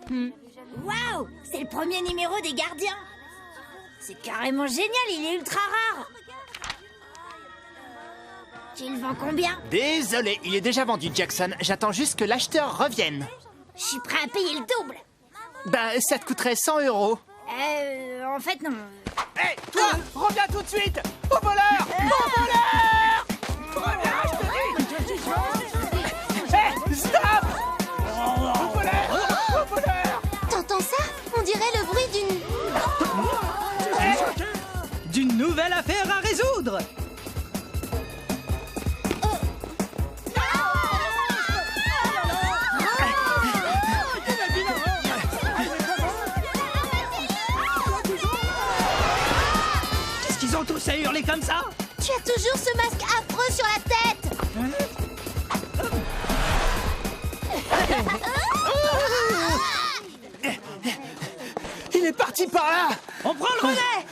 Waouh! C'est le premier numéro des gardiens! C'est carrément génial, il est ultra rare! Tu le vends combien? Désolé, il est déjà vendu, Jackson. J'attends juste que l'acheteur revienne. Je suis prêt à payer le double! Ben, ça te coûterait 100 €. En fait, non. Hé, toi, reviens tout de suite! Au voleur! Au voleur! Reviens, je te dis! Hé, stop! Au voleur! Au voleur! T'entends ça? On dirait le bruit D'une nouvelle affaire à résoudre. Qu'est-ce qu'ils ont tous à hurler comme ça? Tu as toujours ce masque affreux sur la tête! Il est parti par là! On prend le relais.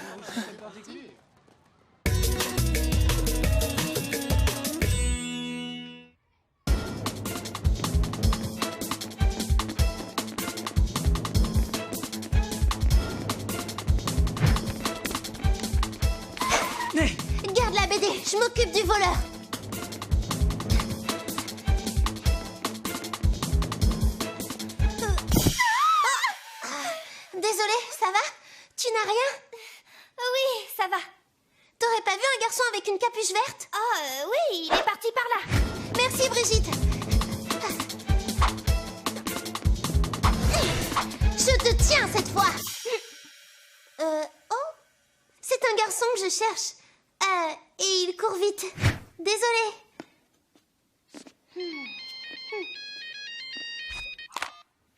Garde la BD, je m'occupe du voleur. Désolée, ça va? Tu n'as rien? Oui, ça va. T'aurais pas vu un garçon avec une capuche verte? Oh, oui, il est parti par là. Merci Brigitte. Je te tiens cette fois. Oh, c'est un garçon que je cherche. Et il court vite. Désolée.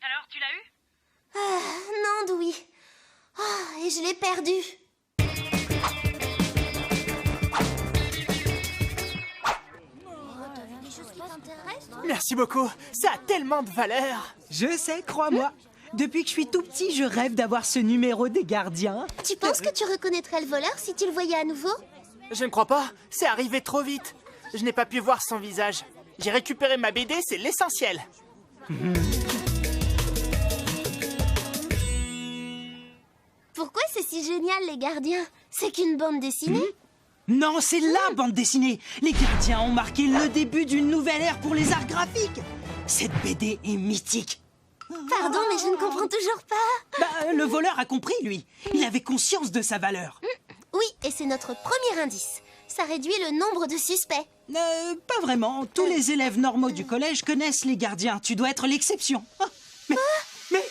Alors, tu l'as eu? Non, Dewey. Oh, et je l'ai perdu. Merci beaucoup, ça a tellement de valeur. Je sais, crois-moi. Depuis que je suis tout petit, je rêve d'avoir ce numéro des gardiens. Tu penses que tu reconnaîtrais le voleur si tu le voyais à nouveau? Je ne crois pas, c'est arrivé trop vite. Je n'ai pas pu voir son visage. J'ai récupéré ma BD, c'est l'essentiel. Pourquoi c'est si génial, les gardiens? C'est qu'une bande dessinée? Non, c'est la bande dessinée. Les gardiens ont marqué le début d'une nouvelle ère pour les arts graphiques. Cette BD est mythique. Pardon, mais je ne comprends toujours pas. Bah, le voleur a compris, lui. Il avait conscience de sa valeur. Oui, et c'est notre premier indice. Ça réduit le nombre de suspects. Pas vraiment. Tous les élèves normaux du collège connaissent les gardiens. Tu dois être l'exception. Ah, mais...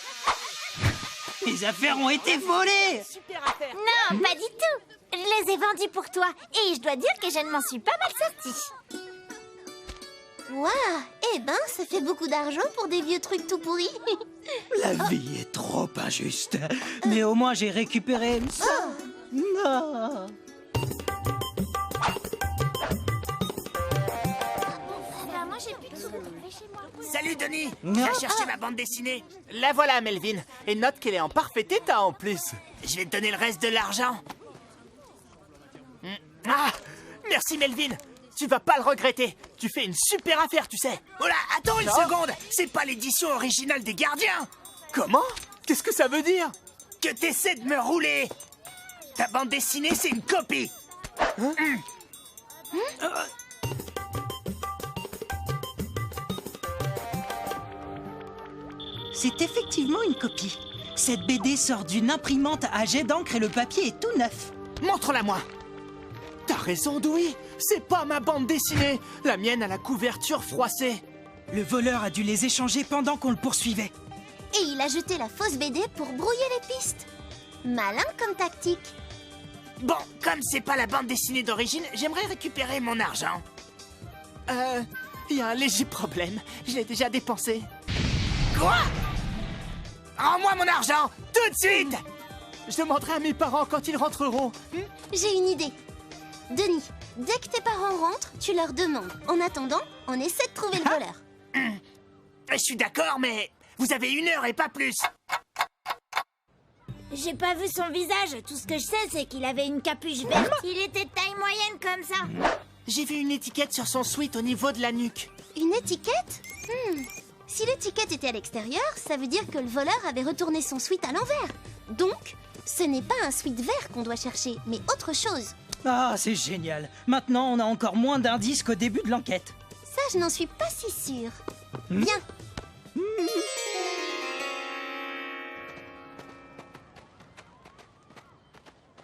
Mes affaires ont été volées. Non, pas du tout. Je les ai vendus pour toi. Et je dois dire que je ne m'en suis pas mal sortie. Waouh, eh ben, ça fait beaucoup d'argent pour des vieux trucs tout pourris. La vie est trop injuste. Mais au moins, j'ai récupéré ça. Non. Moi, j'ai plus de sous. Chez moi. Salut Denis, viens chercher ma bande dessinée. La voilà Melvin, et note qu'elle est en parfait état en plus. Je vais te donner le reste de l'argent. Ah, merci Melvin, tu vas pas le regretter. Tu fais une super affaire, tu sais. Oh là, attends une seconde, c'est pas l'édition originale des Gardiens. Comment? Qu'est-ce que ça veut dire? Que t'essaies de me rouler. Ta bande dessinée, c'est une copie. C'est effectivement une copie. Cette BD sort d'une imprimante à jet d'encre et le papier est tout neuf. Montre-la moi. T'as raison, Dewey. C'est pas ma bande dessinée. La mienne a la couverture froissée. Le voleur a dû les échanger pendant qu'on le poursuivait. Et il a jeté la fausse BD pour brouiller les pistes. Malin comme tactique. Bon, comme c'est pas la bande dessinée d'origine, j'aimerais récupérer mon argent. Il y a un léger problème. Je l'ai déjà dépensé. Quoi? Rends-moi mon argent, tout de suite! Je demanderai à mes parents quand ils rentreront. J'ai une idée. Denis, dès que tes parents rentrent, tu leur demandes. En attendant, on essaie de trouver le voleur. Je suis d'accord, mais vous avez 1 heure et pas plus. J'ai pas vu son visage. Tout ce que je sais, c'est qu'il avait une capuche verte. Il était de taille moyenne comme ça. J'ai vu une étiquette sur son sweat au niveau de la nuque. Une étiquette? Si l'étiquette était à l'extérieur, ça veut dire que le voleur avait retourné son sweat à l'envers. Donc, ce n'est pas un sweat vert qu'on doit chercher, mais autre chose. Ah, c'est génial. Maintenant, on a encore moins d'indices qu'au début de l'enquête. Ça, je n'en suis pas si sûre. Bien.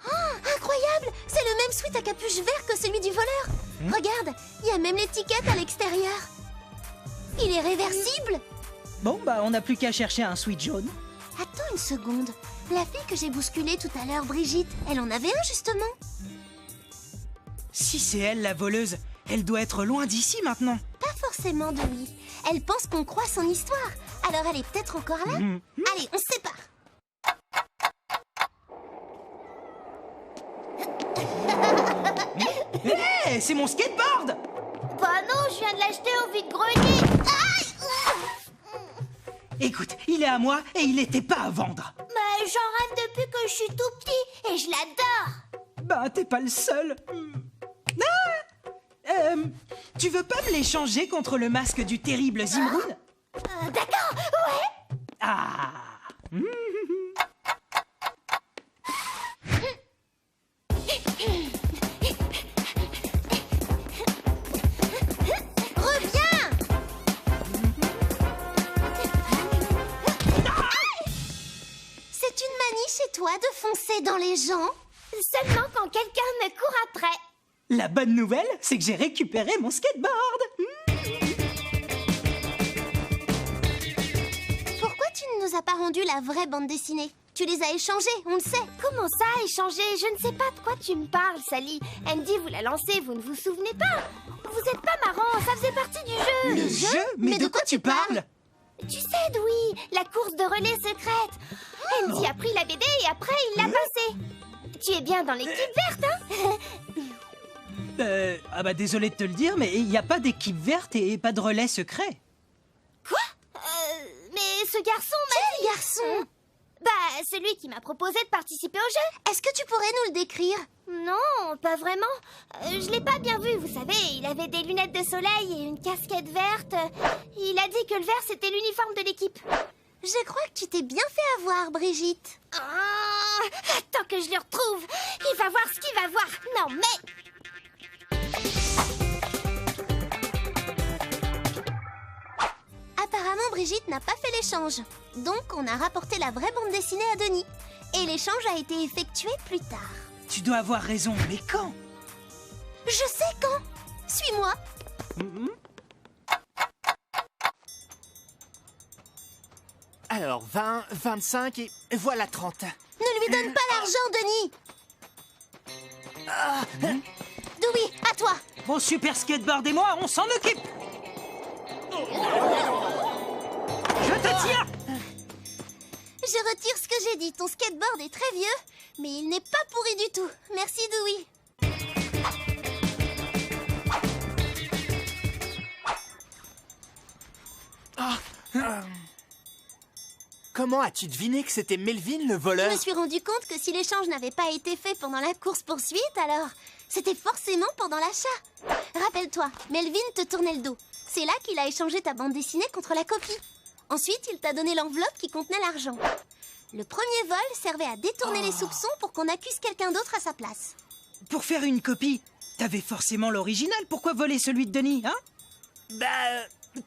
Oh, incroyable! C'est le même sweat à capuche vert que celui du voleur. Regarde, il y a même l'étiquette à l'extérieur. Il est réversible. Bon, bah, on n'a plus qu'à chercher un sweat jaune. Attends une seconde. La fille que j'ai bousculée tout à l'heure, Brigitte, elle en avait un justement. Si c'est elle, la voleuse, elle doit être loin d'ici maintenant. Pas forcément, Dewey. Elle pense qu'on croit son histoire. Alors elle est peut-être encore là. Allez, on se sépare. Hé, c'est mon skateboard! Bah non, je viens de l'acheter au vide-grenier. Écoute, il est à moi et il était pas à vendre. Mais j'en rêve depuis que je suis tout petit et je l'adore. Bah, t'es pas le seul. Tu veux pas me l'échanger contre le masque du terrible Zimroun? D'accord, ouais. Ah. Reviens! C'est une manie chez toi de foncer dans les gens? Seulement quand quelqu'un me court après. La bonne nouvelle, c'est que j'ai récupéré mon skateboard. Pourquoi tu ne nous as pas rendu la vraie bande dessinée? Tu les as échangées, on le sait. Comment ça, échanger? Je ne sais pas de quoi tu me parles, Sally. Andy vous l'a lancé, vous ne vous souvenez pas? Vous êtes pas marrant, ça faisait partie du jeu. Le jeu? Mais de quoi tu parles? Tu sais, Dewey, la course de relais secrète. Andy a pris la BD et après il l'a passée. Tu es bien dans l'équipe verte, hein? Ah bah désolé de te le dire, mais il n'y a pas d'équipe verte et pas de relais secret. Quoi? Mais ce garçon m'a Quel garçon? Bah, celui qui m'a proposé de participer au jeu. Est-ce que tu pourrais nous le décrire? Non, pas vraiment. Je l'ai pas bien vu, vous savez. Il avait des lunettes de soleil et une casquette verte. Il a dit que le vert, c'était l'uniforme de l'équipe. Je crois que tu t'es bien fait avoir, Brigitte. Ah, attends que je le retrouve. Il va voir ce qu'il va voir. Non, mais... Apparemment, Brigitte n'a pas fait l'échange. Donc, on a rapporté la vraie bande dessinée à Denis. Et l'échange a été effectué plus tard. Tu dois avoir raison, mais quand? Je sais quand. Suis-moi. Alors, 20, 25 et voilà 30. Ne lui donne pas l'argent, Denis. Dewey, à toi. Mon super skateboard et moi, on s'en occupe. Je te tiens. Je retire ce que j'ai dit. Ton skateboard est très vieux, mais il n'est pas pourri du tout. Merci, Dewey. Comment as-tu deviné que c'était Melvin le Je voleur? me suis rendu compte que si l'échange n'avait pas été fait pendant la course-poursuite, alors c'était forcément pendant l'achat. Rappelle-toi, Melvin te tournait le dos. C'est là qu'il a échangé ta bande dessinée contre la copie. Ensuite, il t'a donné l'enveloppe qui contenait l'argent. Le premier vol servait à détourner les soupçons pour qu'on accuse quelqu'un d'autre à sa place. Pour faire une copie, t'avais forcément l'original. Pourquoi voler celui de Denis, hein? Bah,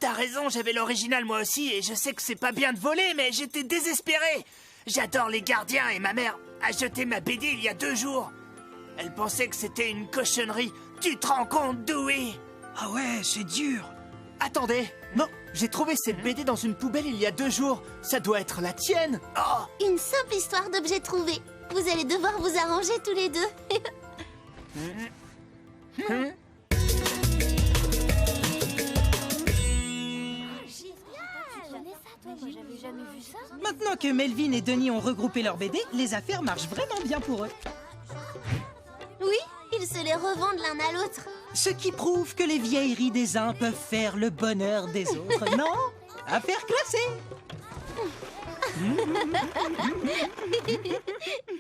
t'as raison, j'avais l'original moi aussi et je sais que c'est pas bien de voler, mais j'étais désespéré. J'adore les gardiens et ma mère a jeté ma BD il y a 2 jours. Elle pensait que c'était une cochonnerie. Tu te rends compte, Dewey? Ah ouais, c'est dur. Attendez, non, j'ai trouvé cette BD dans une poubelle il y a 2 jours. Ça doit être la tienne. Oh, Une simple histoire d'objet trouvé. Vous allez devoir vous arranger tous les deux. Maintenant que Melvin et Denis ont regroupé leurs BD, les affaires marchent vraiment bien pour eux. Oui, ils se les revendent l'un à l'autre. Ce qui prouve que les vieilleries des uns peuvent faire le bonheur des autres, non? Affaire classée.